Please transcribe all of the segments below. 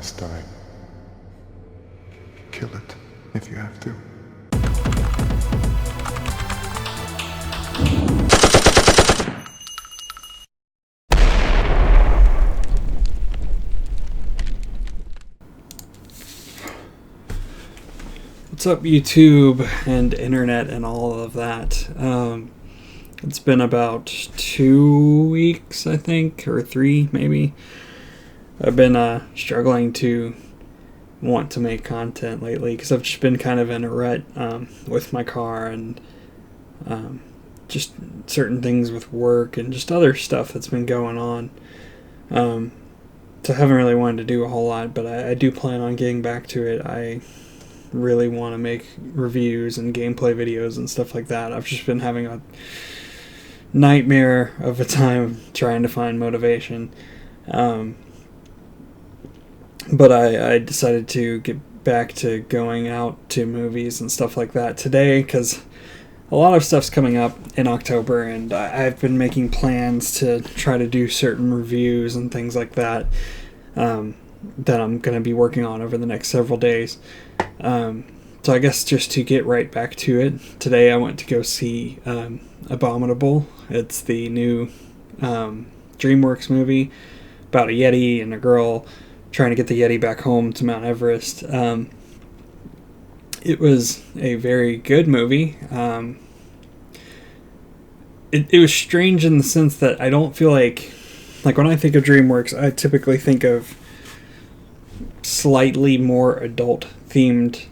last time. Kill it if you have to. What's up, YouTube and internet and all of that? It's been about 2 weeks, I think, or 3 maybe. I've been struggling to want to make content lately because I've just been kind of in a rut with my car and just certain things with work and just other stuff that's been going on. So I haven't really wanted to do a whole lot, but I do plan on getting back to it. I really want to make reviews and gameplay videos and stuff like that. I've just been having a nightmare of a time trying to find motivation. But I decided to get back to going out to movies and stuff like that today because a lot of stuff's coming up in October, and I've been making plans to try to do certain reviews and things like that that I'm going to be working on over the next several days. So I guess just to get right back to it, today I went to go see Abominable. It's the new Dreamworks movie about a Yeti and a girl trying to get the Yeti back home to Mount Everest. It was a very good movie. It was strange in the sense that I don't feel like when I think of Dreamworks, I typically think of slightly more adult themed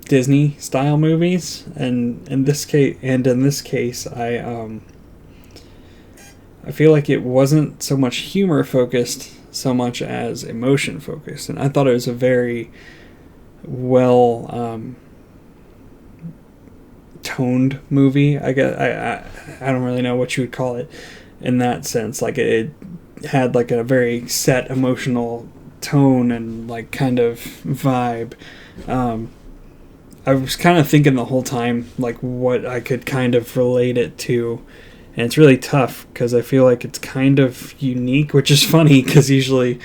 Disney style movies, and in this case I feel like it wasn't so much humor focused so much as emotion focused, and I thought it was a very well toned movie. I guess I don't really know what you would call it in that sense. Like it had like a very set emotional tone and like kind of vibe. I was kind of thinking the whole time like what I could kind of relate it to, and it's really tough because I feel like it's kind of unique, which is funny because usually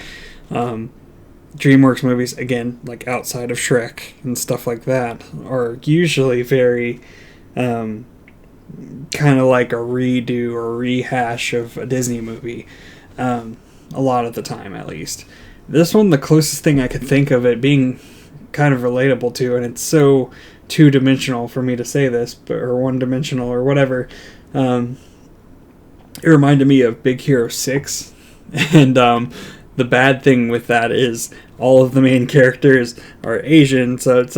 DreamWorks movies, again, like outside of Shrek and stuff like that, are usually very kind of like a redo or rehash of a Disney movie, a lot of the time at least. This one, the closest thing I could think of it being kind of relatable to, and it's so two-dimensional for me to say this, or one-dimensional or whatever, it reminded me of Big Hero 6, and the bad thing with that is all of the main characters are Asian, so it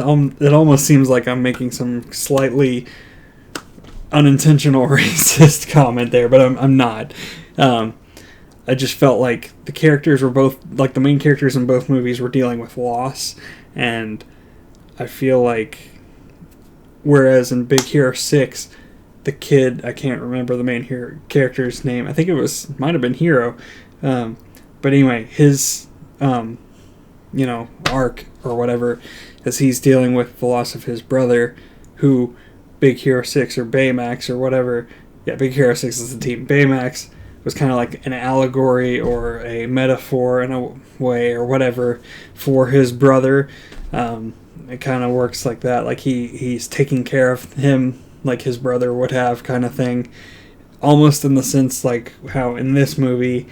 almost seems like I'm making some slightly unintentional racist comment there, but I'm not. I just felt like the characters were both, like the main characters in both movies were dealing with loss, and I feel like whereas in Big Hero 6, the kid, I can't remember the main character's name, I think it might have been Hero, but anyway, his arc or whatever, as he's dealing with the loss of his brother, who Big Hero 6 or Baymax or whatever, Big Hero 6 is the team, Baymax was kind of like an allegory or a metaphor in a way or whatever for his brother. It kind of works like that, like he's taking care of him like his brother would have, kind of thing, almost in the sense like how in this movie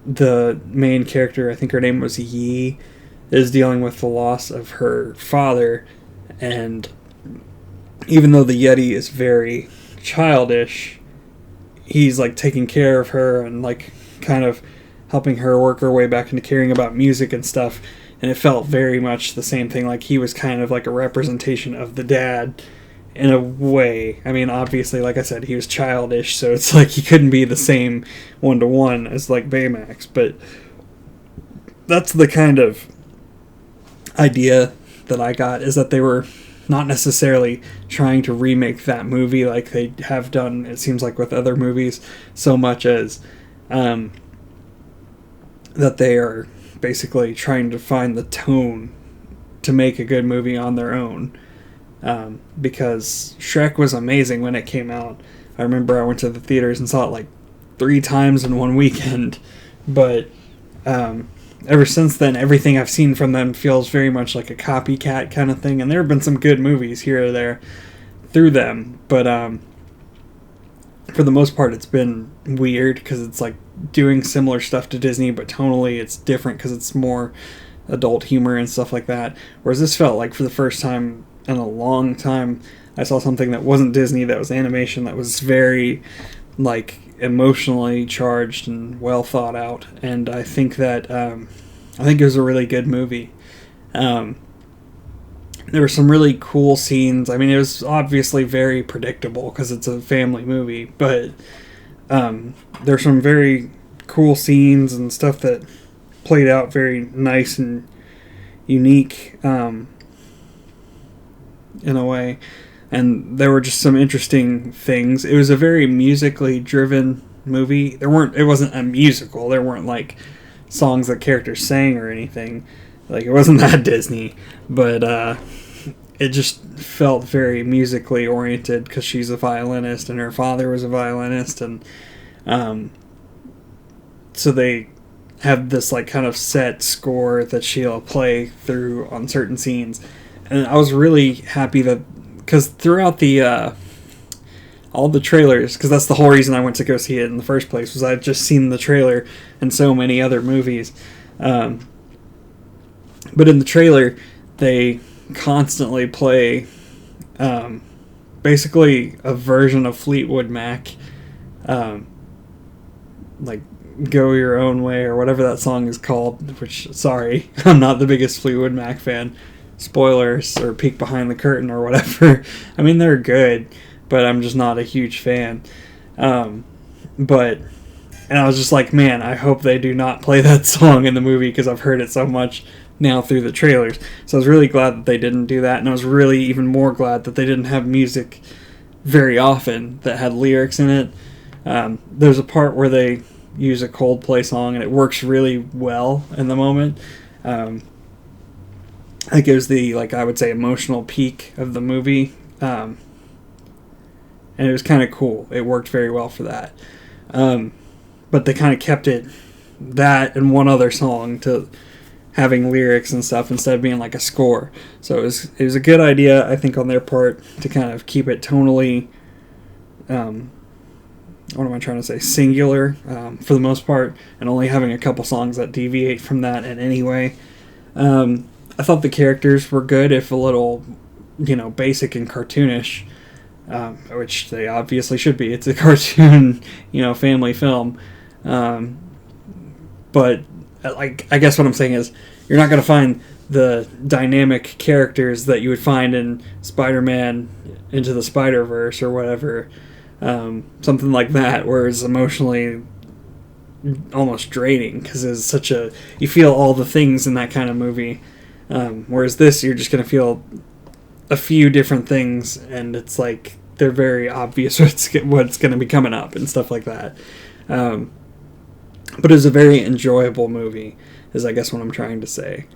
the main character, I think her name was Yi, is dealing with the loss of her father, and even though the Yeti is very childish, he's like taking care of her and like kind of helping her work her way back into caring about music and stuff, and it felt very much the same thing, like he was kind of like a representation of the dad in a way. I mean, obviously, like I said, he was childish, so it's like he couldn't be the same one-to-one as like Baymax, but that's the kind of idea that I got, is that they were not necessarily trying to remake that movie like they have done, it seems like, with other movies, so much as that they are basically trying to find the tone to make a good movie on their own. Because Shrek was amazing when it came out. I remember I went to the theaters and saw it like 3 times in one weekend, but ever since then, everything I've seen from them feels very much like a copycat kind of thing. And there have been some good movies here or there through them, but for the most part, it's been weird because it's like doing similar stuff to Disney, but tonally it's different because it's more adult humor and stuff like that. Whereas this felt like, for the first time in a long time, I saw something that wasn't Disney, that was animation, that was very like emotionally charged and well thought out. And I think that I think it was a really good movie. There were some really cool scenes. I mean, it was obviously very predictable because it's a family movie, but there's some very cool scenes and stuff that played out very nice and unique in a way. And there were just some interesting things. It was a very musically driven movie. It wasn't a musical. There weren't like songs that characters sang or anything. Like, it wasn't that Disney, but it just felt very musically oriented because she's a violinist and her father was a violinist, and so they have this like kind of set score that she'll play through on certain scenes. And I was really happy that, because throughout the all the trailers, because that's the whole reason I went to go see it in the first place, was I'd just seen the trailer in so many other movies. But in the trailer, they constantly play basically a version of Fleetwood Mac, like Go Your Own Way or whatever that song is called, which, sorry, I'm not the biggest Fleetwood Mac fan. Spoilers, or peek behind the curtain or whatever. I mean, they're good, but I'm just not a huge fan. And I was just like, man, I hope they do not play that song in the movie because I've heard it so much now through the trailers. So I was really glad that they didn't do that, and I was really even more glad that they didn't have music very often that had lyrics in it. There's a part where they use a Coldplay song, and it works really well in the moment. It gives the, like, I would say, emotional peak of the movie. And it was kind of cool. It worked very well for that. But they kind of kept it, that and one other song, to having lyrics and stuff instead of being like a score. So it was a good idea, I think, on their part to kind of keep it tonally, what am I trying to say, singular for the most part, and only having a couple songs that deviate from that in any way. I thought the characters were good, if a little, basic and cartoonish, which they obviously should be. It's a cartoon, family film. But I guess what I'm saying is, you're not going to find the dynamic characters that you would find in Spider-Man Into the Spider-Verse or whatever, something like that, where it's emotionally almost draining because it's you feel all the things in that kind of movie. Whereas this, you're just going to feel a few different things, and it's like they're very obvious what's going to be coming up and stuff like that. But it was a very enjoyable movie, is I guess what I'm trying to say.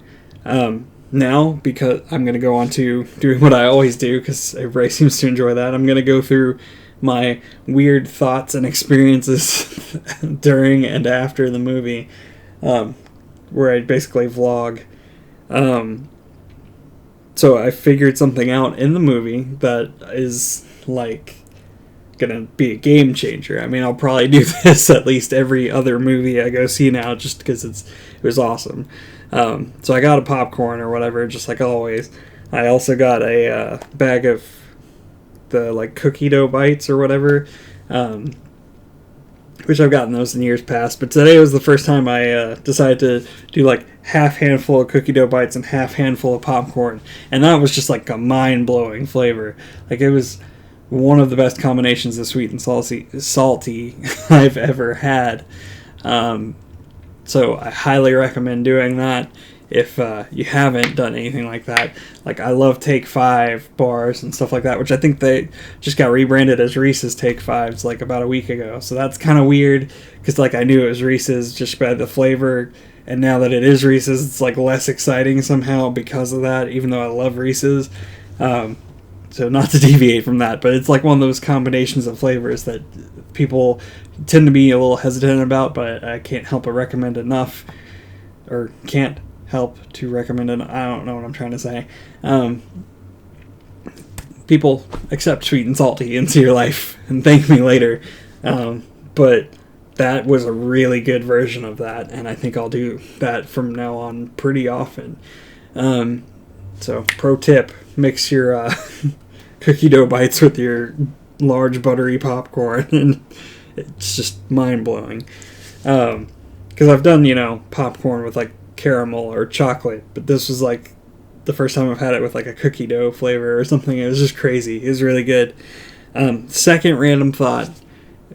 Now, because I'm going to go on to doing what I always do, because everybody seems to enjoy that, I'm going to go through my weird thoughts and experiences during and after the movie, where I basically vlog. So I figured something out in the movie that is like gonna be a game changer. I mean, I'll probably do this at least every other movie I go see now, just because it was awesome. So I got a popcorn or whatever, just like always. I also got a bag of the like cookie dough bites or whatever, which I've gotten those in years past, but today was the first time I decided to do like half handful of cookie dough bites and half handful of popcorn, and that was just like a mind-blowing flavor. Like, it was one of the best combinations of sweet and salty I've ever had. So I highly recommend doing that if you haven't done anything like that. Like, I love Take 5 bars and stuff like that, which I think they just got rebranded as Reese's Take 5s like about a week ago. So that's kind of weird, because like I knew it was Reese's just by the flavor, and now that it is Reese's, it's like less exciting somehow because of that, even though I love Reese's. So not to deviate from that, but it's like one of those combinations of flavors that people tend to be a little hesitant about, but I can't help but recommend enough, or can't help to recommend it. I don't know what I'm trying to say. People accept sweet and salty into your life and thank me later. But that was a really good version of that, and I think I'll do that from now on pretty often. So, pro tip, mix your cookie dough bites with your large buttery popcorn, and it's just mind-blowing. Because I've done, popcorn with, like, caramel or chocolate, but this was, like, the first time I've had it with, like, a cookie dough flavor or something. It was just crazy. It was really good. Second random thought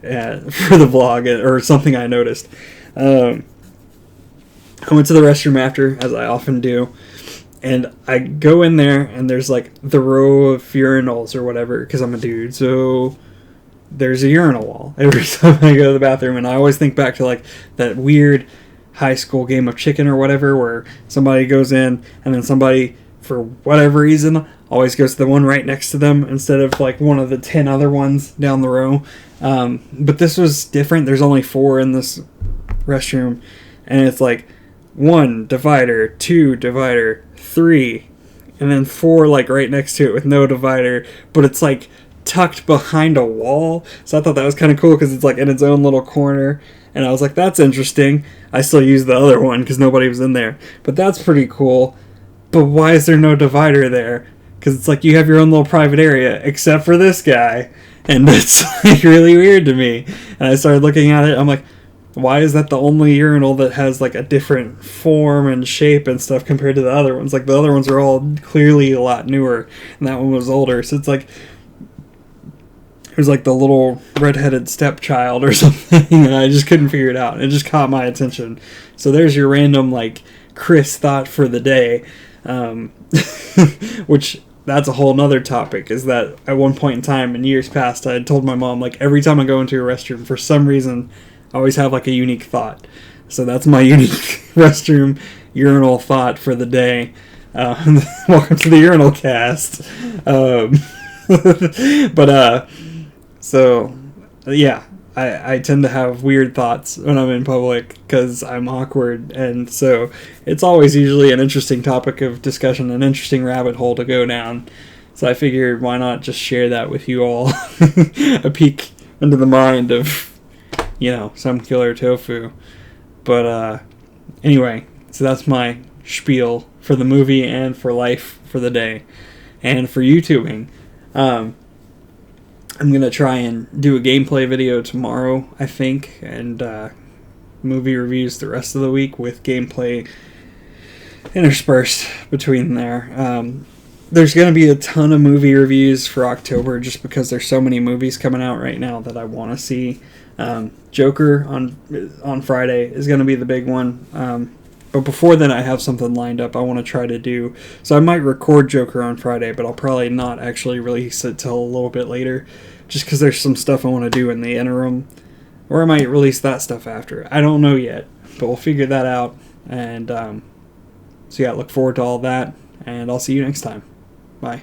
for the vlog, or something I noticed. I went to the restroom after, as I often do, and I go in there, and there's, like, the row of urinals or whatever, because I'm a dude, so there's a urinal wall every time I go to the bathroom, and I always think back to, like, that weird high school game of chicken or whatever, where somebody goes in, and then somebody, for whatever reason, always goes to the one right next to them, instead of, like, one of the 10 other ones down the row. But this was different. There's only 4 in this restroom, and it's, like, 1 divider, 2 divider, 3, and then 4, like, right next to it with no divider, but it's, like, tucked behind a wall. So I thought that was kind of cool, because it's, like, in its own little corner, and I was like, that's interesting. I still used the other one because nobody was in there, but that's pretty cool. But why is there no divider there? Because it's like you have your own little private area, except for this guy, and it's, like, really weird to me. And I started looking at it, I'm like, why is that the only urinal that has, like, a different form and shape and stuff compared to the other ones? Like, the other ones are all clearly a lot newer, and that one was older. So it's like, it was like the little redheaded stepchild or something, and I just couldn't figure it out. It just caught my attention. So there's your random, like, Chris thought for the day, which, that's a whole nother topic, is that at one point in time in years past, I had told my mom, like, every time I go into a restroom, for some reason, I always have, like, a unique thought. So that's my unique restroom urinal thought for the day. Welcome to the urinal cast. So, yeah, I tend to have weird thoughts when I'm in public because I'm awkward, and so it's always usually an interesting topic of discussion, an interesting rabbit hole to go down. So I figured, why not just share that with you all? A peek into the mind of, SomeKillerTofu. But anyway, so that's my spiel for the movie and for life for the day. And for YouTubing, I'm going to try and do a gameplay video tomorrow, I think, and movie reviews the rest of the week with gameplay interspersed between there. There's going to be a ton of movie reviews for October just because there's so many movies coming out right now that I want to see. Joker on Friday is going to be the big one. But before then, I have something lined up I want to try to do. So I might record Joker on Friday, but I'll probably not actually release it till a little bit later, just because there's some stuff I want to do in the interim. Or I might release that stuff after. I don't know yet, but we'll figure that out. And so yeah, look forward to all that, and I'll see you next time. Bye.